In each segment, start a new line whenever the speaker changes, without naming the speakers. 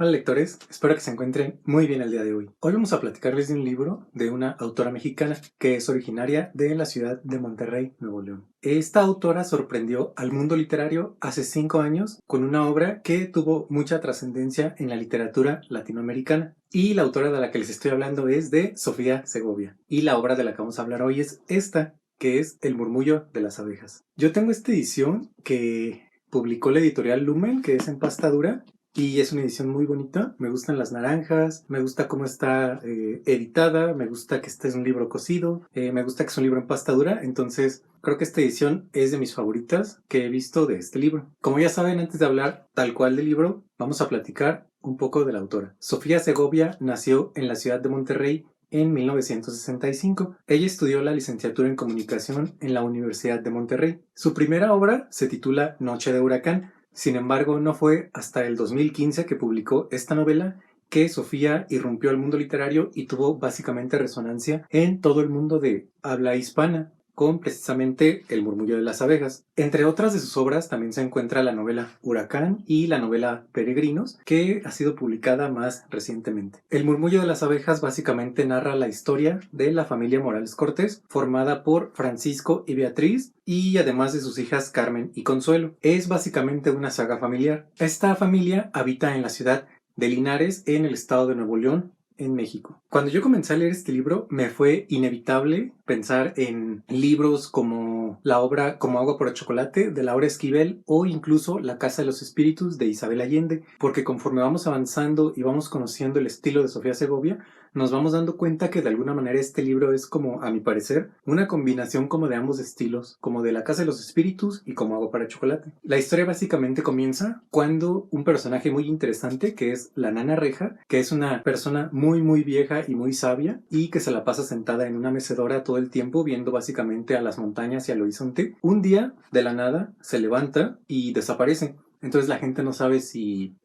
Hola lectores, espero que se encuentren muy bien el día de hoy. Hoy vamos a platicarles de un libro de una autora mexicana que es originaria de la ciudad de Monterrey, Nuevo León. Esta autora sorprendió al mundo literario hace 5 años con una obra que tuvo mucha trascendencia en la literatura latinoamericana. Y la autora de la que les estoy hablando es de Sofía Segovia. Y la obra de la que vamos a hablar hoy es esta, que es El murmullo de las abejas. Yo tengo esta edición que publicó la editorial Lumen, que es en pasta dura. Y es una edición muy bonita, me gustan las naranjas, me gusta cómo está editada, me gusta que este es un libro cosido, me gusta que es un libro en pasta dura, entonces creo que esta edición es de mis favoritas que he visto de este libro. Como ya saben, antes de hablar tal cual del libro, vamos a platicar un poco de la autora. Sofía Segovia nació en la ciudad de Monterrey en 1965. Ella estudió la licenciatura en comunicación en la Universidad de Monterrey. Su primera obra se titula Noche de Huracán. Sin embargo, no fue hasta el 2015 que publicó esta novela que Sofía irrumpió al mundo literario y tuvo básicamente resonancia en todo el mundo de habla hispana, con precisamente El murmullo de las abejas. Entre otras de sus obras también se encuentra la novela Huracán y la novela Peregrinos, que ha sido publicada más recientemente. El murmullo de las abejas básicamente narra la historia de la familia Morales Cortés, formada por Francisco y Beatriz, y además de sus hijas Carmen y Consuelo. Es básicamente una saga familiar. Esta familia habita en la ciudad de Linares, en el estado de Nuevo León, en México. Cuando yo comencé a leer este libro, me fue inevitable pensar en libros como la obra Como agua por el chocolate de Laura Esquivel o incluso La casa de los espíritus de Isabel Allende, porque conforme vamos avanzando y vamos conociendo el estilo de Sofía Segovia, nos vamos dando cuenta que de alguna manera este libro es como, a mi parecer, una combinación como de ambos estilos, como de La casa de los espíritus y Como agua para chocolate. La historia básicamente comienza cuando un personaje muy interesante, que es la Nana Reja, que es una persona muy vieja y muy sabia y que se la pasa sentada en una mecedora todo el tiempo viendo básicamente a las montañas y al horizonte, un día de la nada se levanta y desaparece. Entonces la gente no sabe si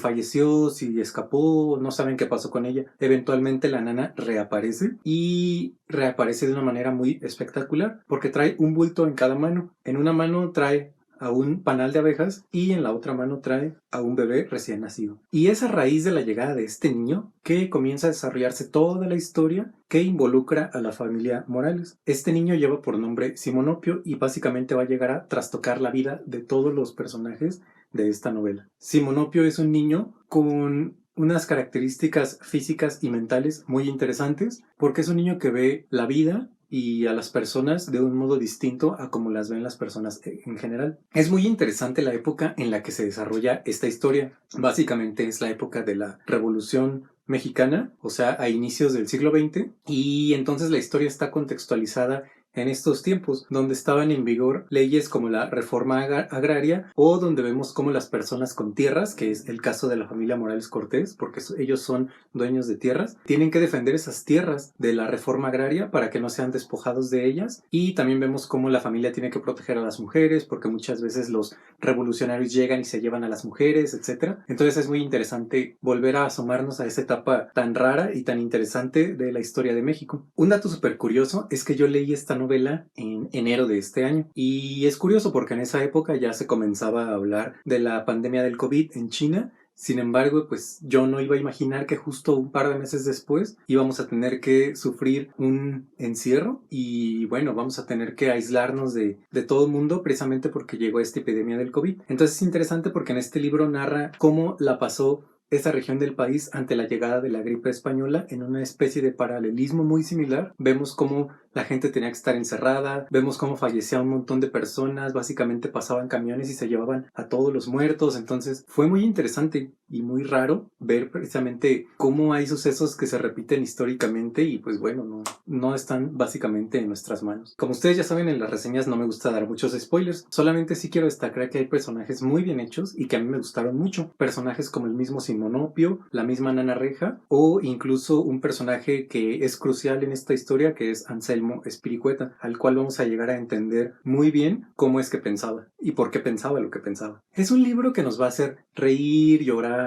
falleció, si escapó, no saben qué pasó con ella. Eventualmente la nana reaparece y reaparece de una manera muy espectacular porque trae un bulto en cada mano. En una mano trae a un panal de abejas y en la otra mano trae a un bebé recién nacido. Y es a raíz de la llegada de este niño que comienza a desarrollarse toda la historia que involucra a la familia Morales. Este niño lleva por nombre Simonopio y básicamente va a llegar a trastocar la vida de todos los personajes de esta novela. Simonopio es un niño con unas características físicas y mentales muy interesantes porque es un niño que ve la vida y a las personas de un modo distinto a como las ven las personas en general. Es muy interesante la época en la que se desarrolla esta historia. Básicamente es la época de la Revolución Mexicana, o sea, a inicios del siglo XX, y entonces la historia está contextualizada en estos tiempos, donde estaban en vigor leyes como la reforma agraria o donde vemos como las personas con tierras, que es el caso de la familia Morales Cortés, porque ellos son dueños de tierras, tienen que defender esas tierras de la reforma agraria para que no sean despojados de ellas. Y también vemos cómo la familia tiene que proteger a las mujeres, porque muchas veces los revolucionarios llegan y se llevan a las mujeres, etc. Entonces es muy interesante volver a asomarnos a esa etapa tan rara y tan interesante de la historia de México. Un dato súper curioso es que yo leí esta novela en enero de este año y es curioso porque en esa época ya se comenzaba a hablar de la pandemia del COVID en China. Sin embargo, pues yo no iba a imaginar que justo un par de meses después íbamos a tener que sufrir un encierro y bueno, vamos a tener que aislarnos de todo el mundo precisamente porque llegó esta epidemia del COVID. Entonces es interesante porque en este libro narra cómo la pasó esta región del país ante la llegada de la gripe española en una especie de paralelismo muy similar. Vemos cómo la gente tenía que estar encerrada, vemos cómo fallecía un montón de personas, básicamente pasaban camiones y se llevaban a todos los muertos. Entonces fue muy interesante y muy raro ver precisamente cómo hay sucesos que se repiten históricamente y pues bueno, no están básicamente en nuestras manos. Como ustedes ya saben, en las reseñas no me gusta dar muchos spoilers, solamente sí quiero destacar que hay personajes muy bien hechos y que a mí me gustaron mucho. Personajes como el mismo Simonopio, la misma Nana Reja o incluso un personaje que es crucial en esta historia que es Anselmo Espiricueta, al cual vamos a llegar a entender muy bien cómo es que pensaba y por qué pensaba lo que pensaba. Es un libro que nos va a hacer reír, llorar,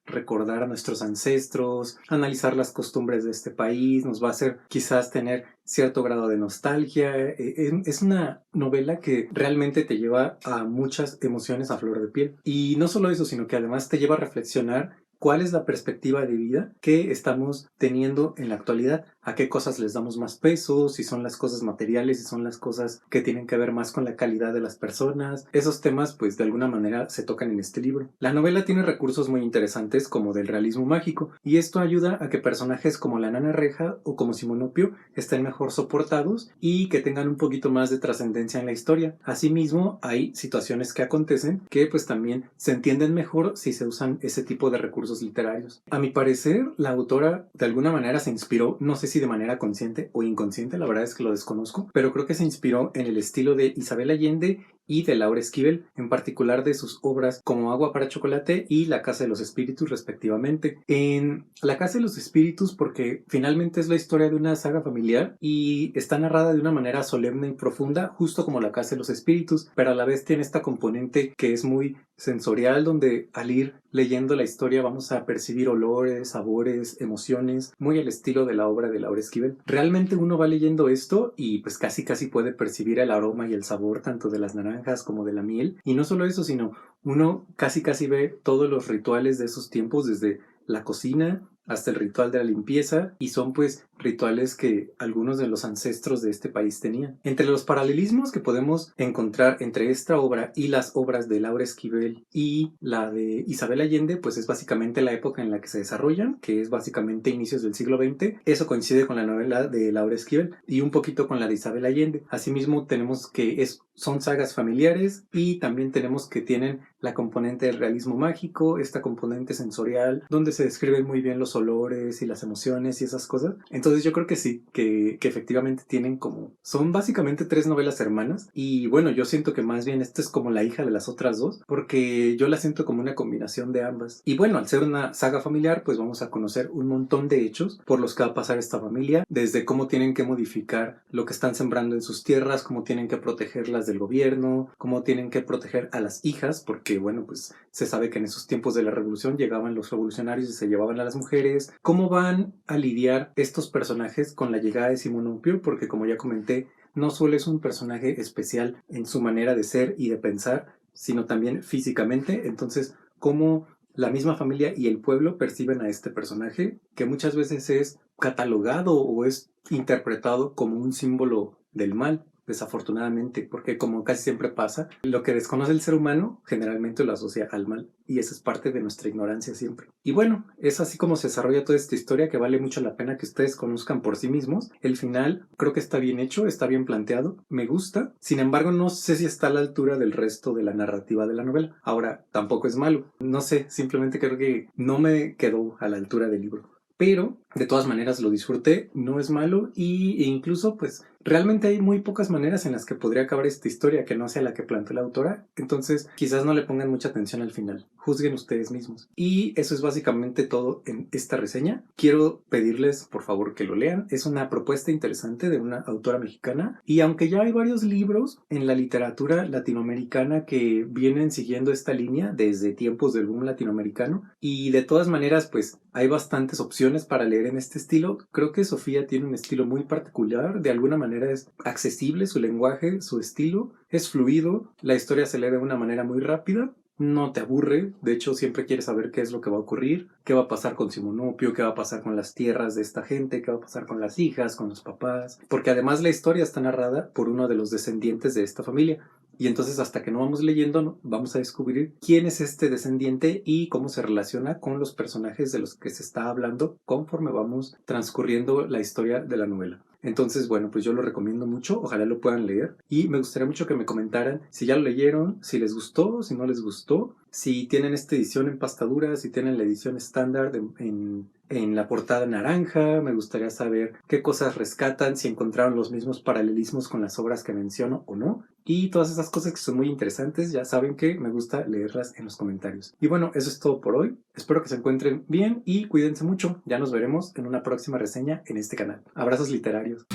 recordar a nuestros ancestros, analizar las costumbres de este país, nos va a hacer quizás tener cierto grado de nostalgia. Es una novela que realmente te lleva a muchas emociones a flor de piel. Y no solo eso, sino que además te lleva a reflexionar cuál es la perspectiva de vida que estamos teniendo en la actualidad, a qué cosas les damos más peso, si son las cosas materiales, si son las cosas que tienen que ver más con la calidad de las personas. Esos temas pues de alguna manera se tocan en este libro. La novela tiene recursos muy interesantes como del realismo mágico, y esto ayuda a que personajes como la Nana Reja o como Simonopio estén mejor soportados y que tengan un poquito más de trascendencia en la historia. Asimismo, hay situaciones que acontecen que pues también se entienden mejor si se usan ese tipo de recursos literarios. A mi parecer, la autora de alguna manera se inspiró, no sé si de manera consciente o inconsciente, la verdad es que lo desconozco, pero creo que se inspiró en el estilo de Isabel Allende y de Laura Esquivel, en particular de sus obras como Agua para Chocolate y La Casa de los Espíritus respectivamente. En La Casa de los Espíritus porque finalmente es la historia de una saga familiar y está narrada de una manera solemne y profunda, justo como La Casa de los Espíritus, pero a la vez tiene esta componente que es muy sensorial, donde al ir leyendo la historia vamos a percibir olores, sabores, emociones, muy al estilo de la obra de Laura Esquivel. Realmente uno va leyendo esto y pues casi puede percibir el aroma y el sabor tanto de las naranjas como de la miel, y no solo eso, sino uno casi ve todos los rituales de esos tiempos, desde la cocina hasta el ritual de la limpieza, y son pues rituales que algunos de los ancestros de este país tenían. Entre los paralelismos que podemos encontrar entre esta obra y las obras de Laura Esquivel y la de Isabel Allende, pues es básicamente la época en la que se desarrollan, que es básicamente inicios del siglo XX. Eso coincide con la novela de Laura Esquivel y un poquito con la de Isabel Allende. Asimismo tenemos que son sagas familiares, y también tenemos que tienen la componente del realismo mágico, esta componente sensorial, donde se describen muy bien los olores y las emociones y esas cosas. Entonces yo creo que sí, que efectivamente tienen son básicamente 3 novelas hermanas, y bueno, yo siento que más bien esta es como la hija de las otras dos, porque yo la siento como una combinación de ambas. Y bueno, al ser una saga familiar, pues vamos a conocer un montón de hechos por los que va a pasar esta familia, desde cómo tienen que modificar lo que están sembrando en sus tierras, cómo tienen que protegerlas del gobierno, cómo tienen que proteger a las hijas, porque bueno, pues se sabe que en esos tiempos de la revolución llegaban los revolucionarios y se llevaban a las mujeres. Cómo van a lidiar estos personajes con la llegada de Simonopio, porque como ya comenté, no solo es un personaje especial en su manera de ser y de pensar, sino también físicamente. Entonces, cómo la misma familia y el pueblo perciben a este personaje, que muchas veces es catalogado o es interpretado como un símbolo del mal, desafortunadamente, porque como casi siempre pasa, lo que desconoce el ser humano generalmente lo asocia al mal, y esa es parte de nuestra ignorancia siempre. Y bueno, es así como se desarrolla toda esta historia, que vale mucho la pena que ustedes conozcan por sí mismos. El final creo que está bien hecho, está bien planteado, me gusta. Sin embargo, no sé si está a la altura del resto de la narrativa de la novela. Ahora, tampoco es malo, no sé, simplemente creo que no me quedó a la altura del libro. Pero de todas maneras lo disfruté, no es malo, e incluso pues realmente hay muy pocas maneras en las que podría acabar esta historia que no sea la que planteó la autora. Entonces quizás no le pongan mucha atención al final, juzguen ustedes mismos. Y eso es básicamente todo en esta reseña. Quiero pedirles por favor que lo lean, es una propuesta interesante de una autora mexicana, y aunque ya hay varios libros en la literatura latinoamericana que vienen siguiendo esta línea desde tiempos del boom latinoamericano, y de todas maneras pues hay bastantes opciones para leer en este estilo, creo que Sofía tiene un estilo muy particular, de alguna manera es accesible su lenguaje, su estilo, es fluido, la historia se lee de una manera muy rápida, no te aburre, de hecho siempre quieres saber qué es lo que va a ocurrir, qué va a pasar con Simonopio, qué va a pasar con las tierras de esta gente, qué va a pasar con las hijas, con los papás, porque además la historia está narrada por uno de los descendientes de esta familia. Y entonces hasta que no vamos leyendo, ¿no?, vamos a descubrir quién es este descendiente y cómo se relaciona con los personajes de los que se está hablando conforme vamos transcurriendo la historia de la novela. Entonces, bueno, pues yo lo recomiendo mucho, ojalá lo puedan leer, y me gustaría mucho que me comentaran si ya lo leyeron, si les gustó, si no les gustó, si tienen esta edición en pastadura, si tienen la edición estándar en la portada naranja. Me gustaría saber qué cosas rescatan, si encontraron los mismos paralelismos con las obras que menciono o no, y todas esas cosas que son muy interesantes. Ya saben que me gusta leerlas en los comentarios. Y bueno, eso es todo por hoy, espero que se encuentren bien y cuídense mucho. Ya nos veremos en una próxima reseña en este canal. Abrazos literarios.